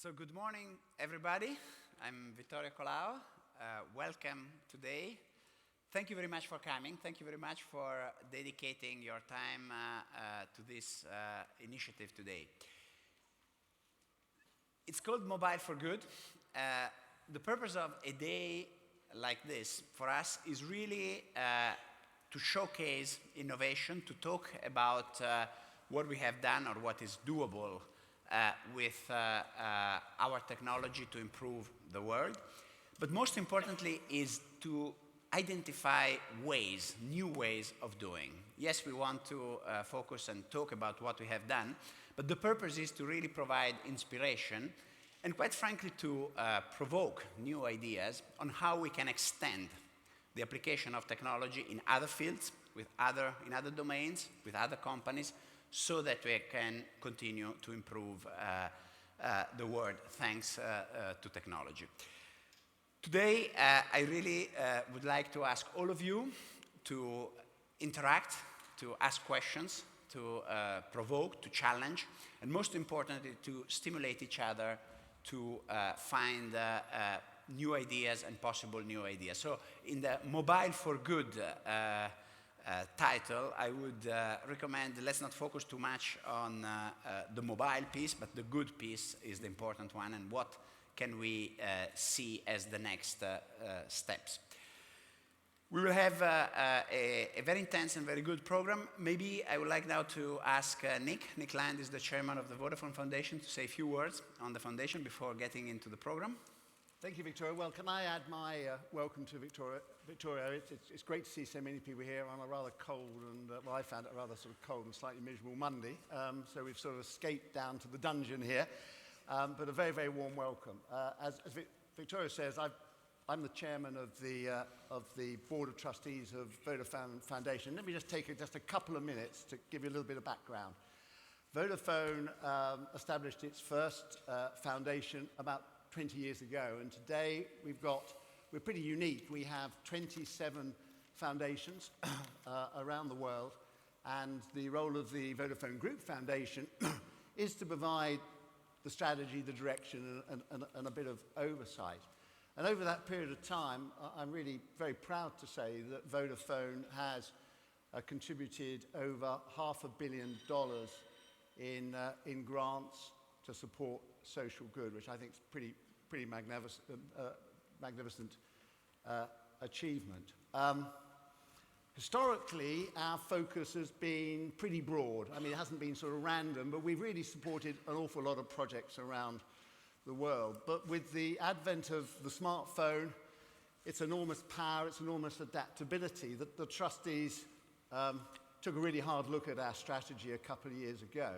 So good morning, everybody. I'm Vittorio Colao. Welcome today. Thank you very much for coming. Thank you very much for dedicating your time to this initiative today. It's called Mobile for Good. The purpose of a day like this for us is really to showcase innovation, to talk about what we have done or what is doable with our technology to improve the world. But most importantly is to identify ways, new ways of doing. Yes, we want to focus and talk about what we have done, but the purpose is to really provide inspiration and quite frankly to provoke new ideas on how we can extend the application of technology in other fields, in other domains, with other companies, so that we can continue to improve the world thanks to technology. Today, I really would like to ask all of you to interact, to ask questions, to provoke, to challenge, and most importantly, to stimulate each other to find new ideas and possible new ideas. So in the Mobile for Good title, I would recommend let's not focus too much on the mobile piece, but the good piece is the important one, and what can we see as the next steps. We will have a very intense and very good program. Maybe I would like now to ask Nick Land is the chairman of the Vodafone Foundation, to say a few words on the foundation before getting into the program. Thank you, Vittorio. Well, can I add my welcome to Vittorio? It's great to see so many people here on a rather cold and, well, I found it a rather sort of cold and slightly miserable Monday. So we've sort of escaped down to the dungeon here, but a very, very warm welcome. As Vittorio says, I'm the chairman of the Board of Trustees of Vodafone Foundation. Let me just take just a couple of minutes to give you a little bit of background. Vodafone established its first foundation about 20 years ago, and today we're pretty unique. We have 27 foundations around the world, and the role of the Vodafone Group Foundation is to provide the strategy, the direction, and a bit of oversight. And over that period of time, I'm really very proud to say that Vodafone has contributed over $500 million in grants to support social good, which I think is pretty magnificent achievement. Historically, our focus has been pretty broad. I mean, it hasn't been sort of random, but we've really supported an awful lot of projects around the world. But with the advent of the smartphone, its enormous power, its enormous adaptability, that the trustees took a really hard look at our strategy a couple of years ago.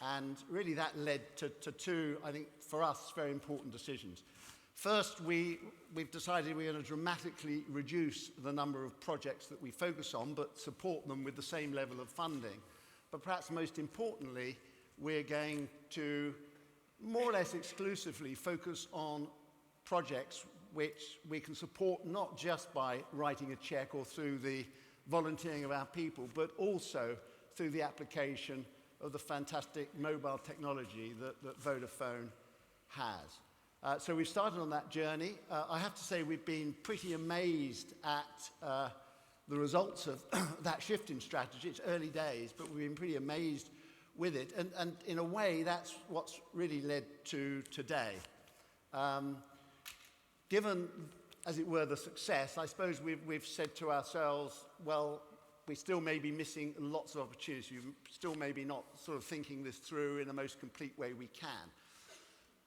And really that led to two, I think, for us, very important decisions. First, we've decided we're going to dramatically reduce the number of projects that we focus on, but support them with the same level of funding. But perhaps most importantly, we're going to more or less exclusively focus on projects which we can support not just by writing a check or through the volunteering of our people, but also through the application of the fantastic mobile technology that Vodafone has. So we've started on that journey. I have to say we've been pretty amazed at the results of that shift in strategy. It's early days, but we've been pretty amazed with it. And in a way, that's what's really led to today. Given, as it were, the success, I suppose we've said to ourselves, well, we still may be missing lots of opportunities. We still may be not sort of thinking this through in the most complete way we can.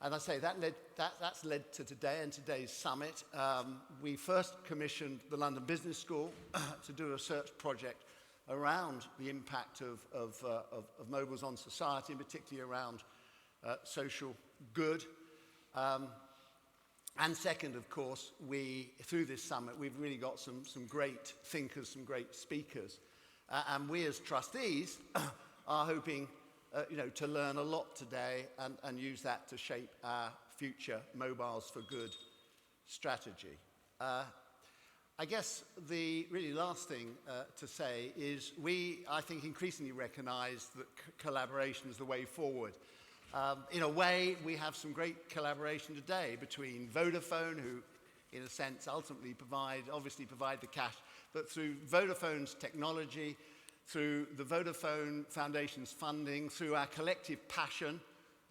And I say that's led to today and today's summit. We first commissioned the London Business School to do a research project around the impact of mobiles on society, and particularly around social good. And second, of course, through this summit, we've really got some great thinkers, some great speakers. And we as trustees are hoping to learn a lot today and use that to shape our future Mobiles for Good strategy. I guess the really last thing to say is I think, increasingly recognize that collaboration is the way forward. In a way, we have some great collaboration today between Vodafone, who, in a sense, ultimately obviously provide the cash, but through Vodafone's technology, through the Vodafone Foundation's funding, through our collective passion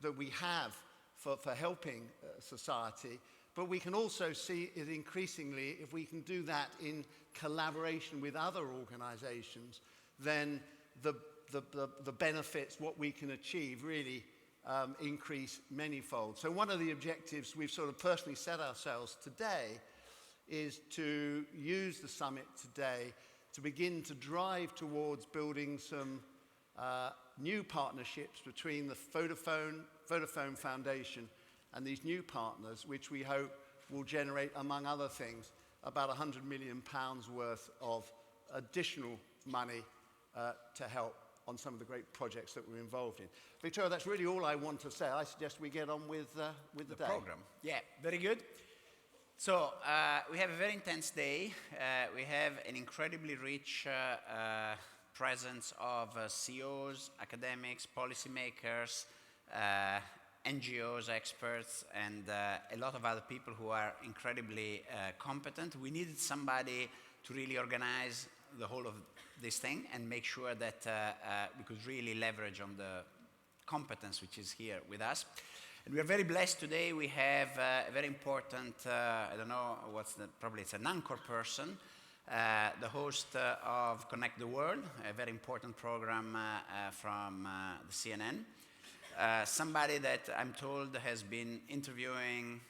that we have for helping society. But we can also see it increasingly, if we can do that in collaboration with other organizations, then the benefits, what we can achieve, really increase manyfold. So one of the objectives we've sort of personally set ourselves today is to use the summit today to begin to drive towards building some new partnerships between the Vodafone Foundation and these new partners, which we hope will generate, among other things, about £100 million worth of additional money to help on some of the great projects that we're involved in. Vittorio, that's really all I want to say. I suggest we get on with the day. Program. Yeah, very good. So we have a very intense day. We have an incredibly rich presence of CEOs, academics, policymakers, NGOs, experts, and a lot of other people who are incredibly competent. We needed somebody to really organize the whole of this thing and make sure that we could really leverage on the competence which is here with us. And we are very blessed today. We have a very important, I don't know probably it's an anchor person, the host of Connect the World, a very important program from the CNN. Somebody that I'm told has been interviewing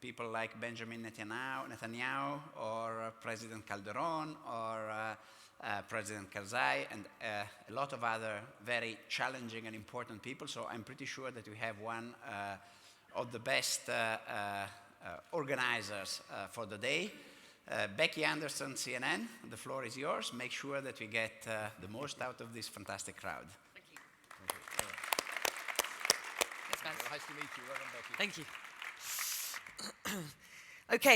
people like Benjamin Netanyahu or President Calderon or President Karzai and a lot of other very challenging and important people. So I'm pretty sure that we have one of the best organizers for the day. Becky Anderson, CNN, the floor is yours. Make sure that we get the most out of this fantastic crowd. Nice to meet you. Well done, Becky. Thank you. Okay.